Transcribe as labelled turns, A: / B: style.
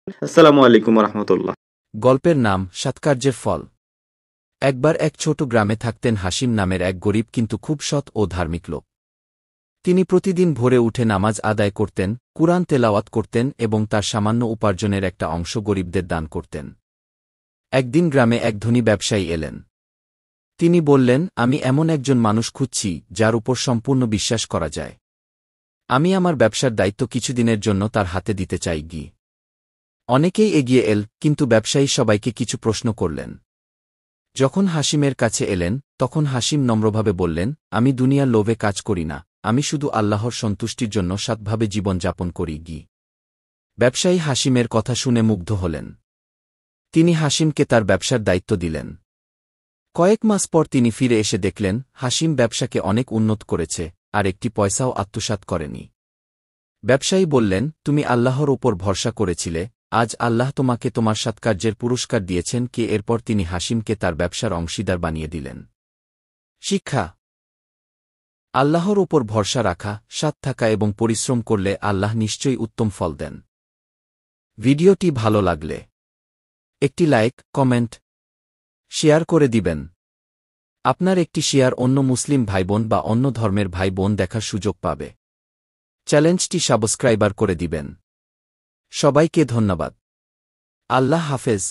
A: আসসালামু আলাইকুম রহমতুল্লাহ।
B: গল্পের নাম সৎকার্যের ফল। একবার এক ছোট গ্রামে থাকতেন হাসিম নামের এক গরিব কিন্তু খুব সৎ ও ধার্মিক লোক। তিনি প্রতিদিন ভোরে উঠে নামাজ আদায় করতেন, কুরআন তেলাওয়াত করতেন এবং তার সামান্য উপার্জনের একটা অংশ গরিবদের দান করতেন। একদিন গ্রামে এক ধনী ব্যবসায়ী এলেন। তিনি বললেন, আমি এমন একজন মানুষ খুঁজছি যার উপর সম্পূর্ণ বিশ্বাস করা যায়। আমি আমার ব্যবসার দায়িত্ব কিছুদিনের জন্য তার হাতে দিতে চাই। অনেকেই এগিয়ে এল, কিন্তু ব্যবসায়ী সবাইকে কিছু প্রশ্ন করলেন। যখন হাসিমের কাছে এলেন, তখন হাসিম নম্রভাবে বললেন, আমি দুনিয়ার লোভে কাজ করি না, আমি শুধু আল্লাহর সন্তুষ্টির জন্য সৎভাবে জীবন যাপন করি। ব্যবসায়ী হাসিমের কথা শুনে মুগ্ধ হলেন। তিনি হাসিমকে তার ব্যবসার দায়িত্ব দিলেন। কয়েক মাস পর তিনি ফিরে এসে দেখলেন, হাসিম ব্যবসাকে অনেক উন্নত করেছে, আর একটি পয়সাও আত্মসাৎ করেনি। ব্যবসায়ী বললেন, তুমি আল্লাহর ওপর ভরসা করেছিলে, আজ আল্লাহ তোমাকে তোমার সৎকার্যের পুরস্কার দিয়েছেন। এরপর তিনি হাসিমকে তার ব্যবসার অংশীদার বানিয়ে দিলেন। শিক্ষা: আল্লাহর ওপর ভরসা রাখা, সৎ থাকা এবং পরিশ্রম করলে আল্লাহ নিশ্চয়ই উত্তম ফল দেন। ভিডিওটি ভালো লাগলে একটি লাইক, কমেন্ট, শেয়ার করে দিবেন। আপনার একটি শেয়ার অন্য মুসলিম ভাইবোন বা অন্য ধর্মের ভাই বোন দেখার সুযোগ পাবে। চ্যানেলটি সাবস্ক্রাইবার করে দিবেন। সবাইকে ধন্যবাদ। আল্লাহ হাফেজ।